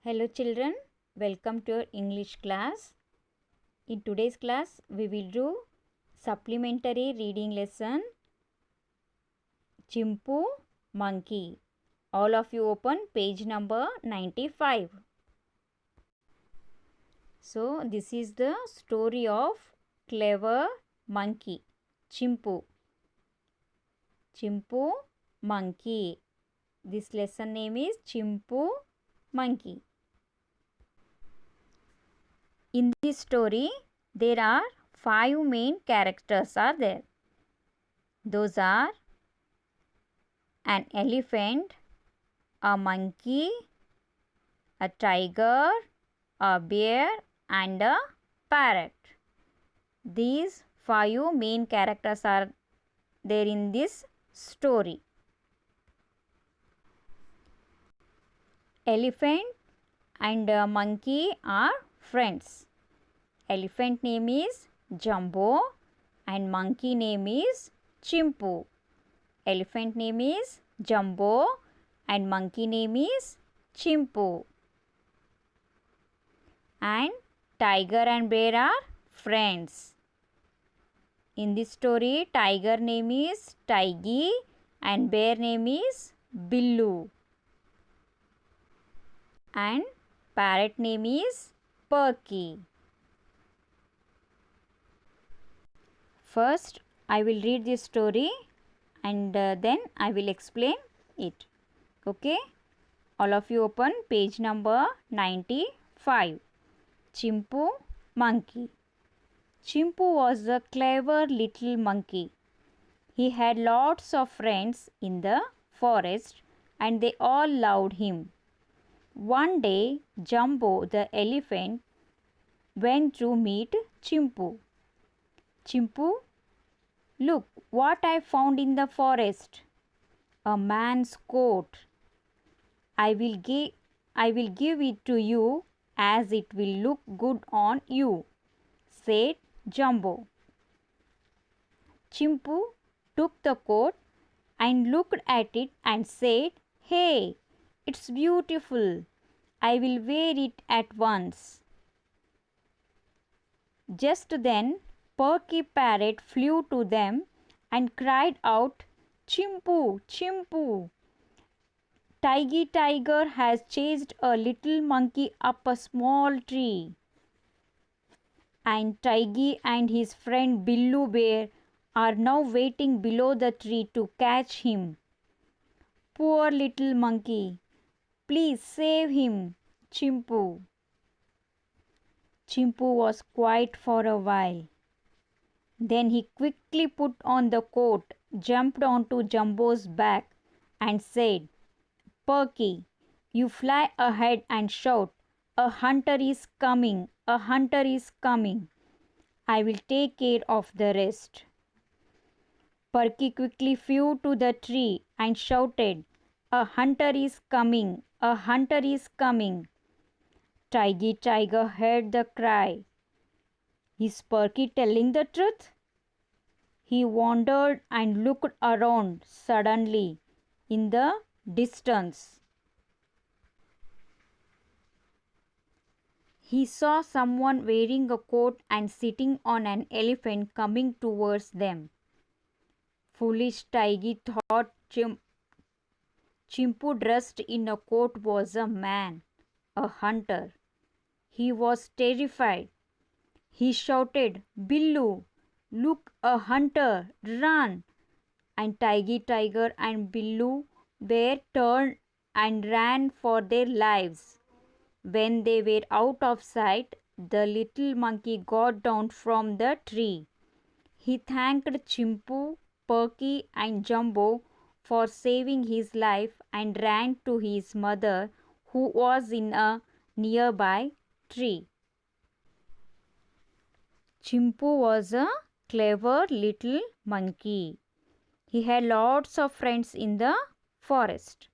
Hello children, welcome to your English class. In today's class, we will do supplementary reading lesson Chimpu Monkey. All of you open page number 95. So, this is the story of clever monkey, Chimpu. Chimpu Monkey. This lesson name is Chimpu Monkey. In this story, there are 5 main characters are there. Those are an elephant, a monkey, a tiger, a bear and a parrot. These 5 main characters are there in this story. Elephant and a monkey are friends. Elephant name is Jumbo and monkey name is Chimpu. Elephant name is Jumbo and monkey name is Chimpu. And tiger and bear are friends. In this story, tiger name is Taigi and bear name is Billu. And parrot name is Perky. First, I will read this story and then I will explain it. Okay? All of you open page number 95. Chimpu Monkey. Chimpu was a clever little monkey. He had lots of friends in the forest and they all loved him. One day, Jumbo the elephant went to meet Chimpu. Chimpu, look what I found in the forest. A man's coat. I will give it to you as it will look good on you, said Jumbo. Chimpu took the coat and looked at it and said, "Hey, it's beautiful. I will wear it at once." Just then, Perky Parrot flew to them and cried out, "Chimpu, Chimpu! Taigi Tiger has chased a little monkey up a small tree. And Taigi and his friend Billu Bear are now waiting below the tree to catch him. Poor little monkey! Please save him, Chimpu." Chimpu was quiet for a while. Then he quickly put on the coat, jumped onto Jumbo's back and said, "Perky, you fly ahead and shout, 'A hunter is coming, a hunter is coming.' I will take care of the rest." Perky quickly flew to the tree and shouted, "A hunter is coming, a hunter is coming." Taigi Tiger heard the cry. Is Perky telling the truth? He wondered and looked around suddenly in the distance. He saw someone wearing a coat and sitting on an elephant coming towards them. Foolish Taigi thought Chimpu dressed in a coat was a man, a hunter. He was terrified. He shouted, "Billu, look, a hunter, run!" And Taigi Tiger and Billu Bear turned and ran for their lives. When they were out of sight, the little monkey got down from the tree. He thanked Chimpu, Perky and Jumbo for saving his life and ran to his mother who was in a nearby tree. Chimpu was a clever little monkey. He had lots of friends in the forest.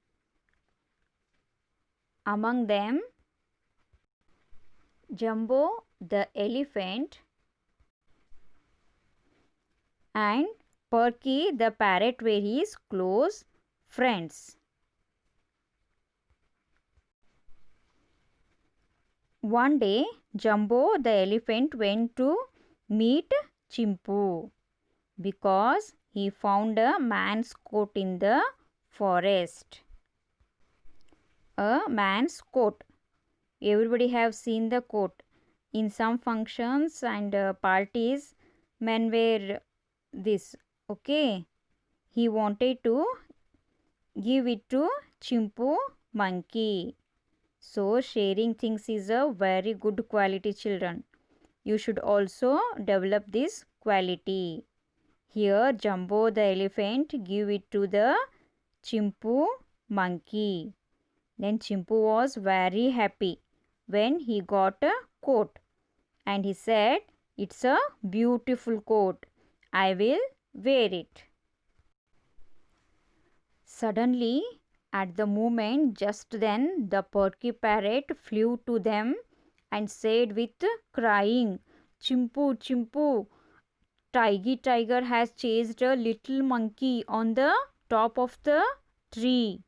Among them, Jumbo the elephant and Perky the parrot were his close friends. One day, Jumbo the elephant went to meet Chimpu because he found a man's coat in the forest. A man's coat. Everybody have seen the coat. In some functions and parties, men wear this. Okay. He wanted to give it to Chimpu monkey. So sharing things is a very good quality, children. You should also develop this quality. Here Jumbo the elephant give it to the Chimpu monkey. Then Chimpu was very happy when he got a coat and he said, "It's a beautiful coat. I will wear it." Suddenly, at the moment, just then, the Porky parrot flew to them and said with crying, "Chimpu, Chimpu, Tiger has chased a little monkey on the top of the tree."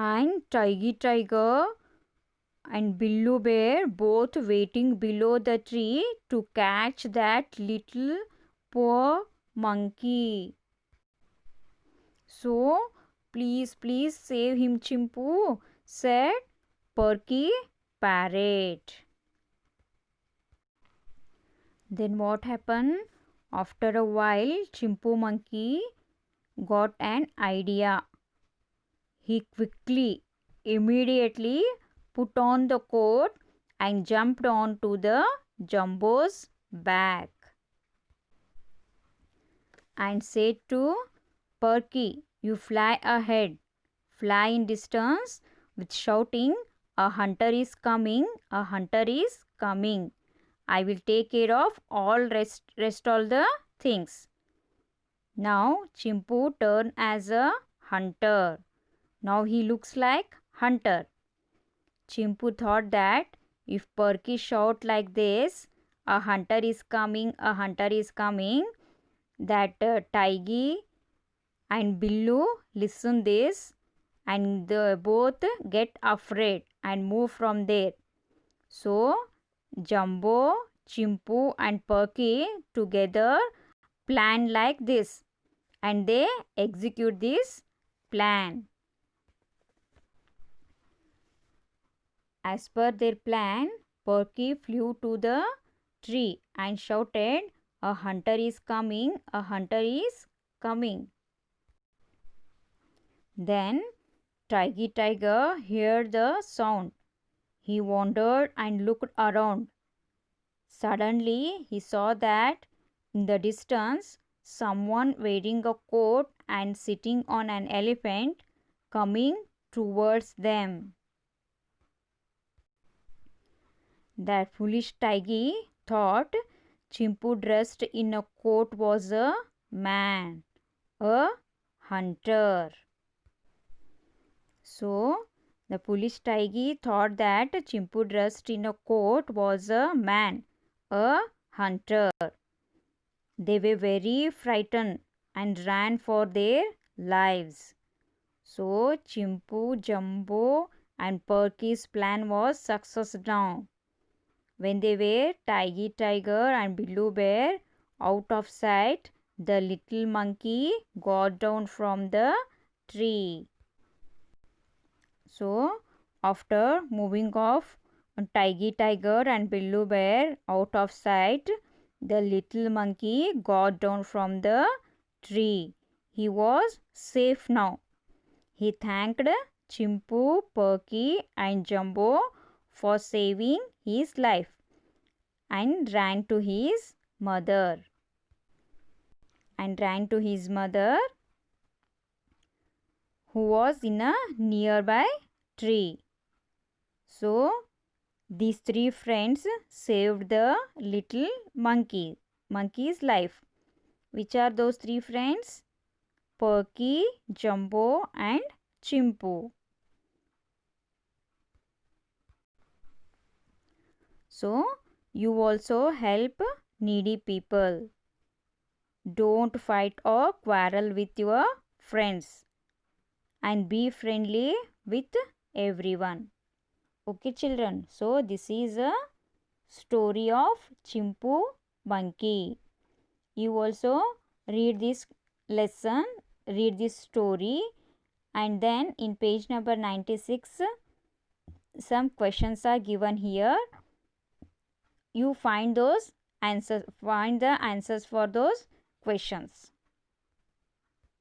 And Tiger and Billu Bear both waiting below the tree to catch that little poor monkey. "So, please save him, Chimpu," said Porky parrot. Then what happened? After a while, Chimpu monkey got an idea. He immediately put on the coat and jumped onto the Jumbo's back and said to Porky, "You fly ahead, fly in distance with shouting, 'A hunter is coming, a hunter is coming.' I will take care of rest all the things." Now Chimpu turned as a hunter. Now he looks like hunter. Chimpu thought that if Porky shout like this, "A hunter is coming, a hunter is coming," that Tiggy and Billu listen this and they both get afraid and move from there. So Jumbo, Chimpu and Porky together plan like this and they execute this plan. As per their plan, Porky flew to the tree and shouted, "A hunter is coming, a hunter is coming." Then Tiger heard the sound. He wondered and looked around. Suddenly he saw that in the distance someone wearing a coat and sitting on an elephant coming towards them. That foolish Tiggy thought Chimpu dressed in a coat was a man, a hunter. So the foolish Tiggy thought that Chimpu dressed in a coat was a man, a hunter. They were very frightened and ran for their lives. So Chimpu, Jumbo and Porky's plan was success now. When they were Tiger and Billu Bear out of sight, the little monkey got down from the tree. So after moving off Tiger and Billu Bear out of sight, the little monkey got down from the tree. He was safe now. He thanked Chimpu, Porky and Jumbo for saving his life and ran to his mother. Who was in a nearby tree. So these three friends saved the little monkey's life. Which are those three friends? Porky, Jumbo and Chimpu. So you also help needy people. Don't fight or quarrel with your friends and be friendly with everyone. Okay children, so this is a story of Chimpu monkey. You also read this lesson, read this story, and then in page number 96 some questions are given here. You find the answers for those questions.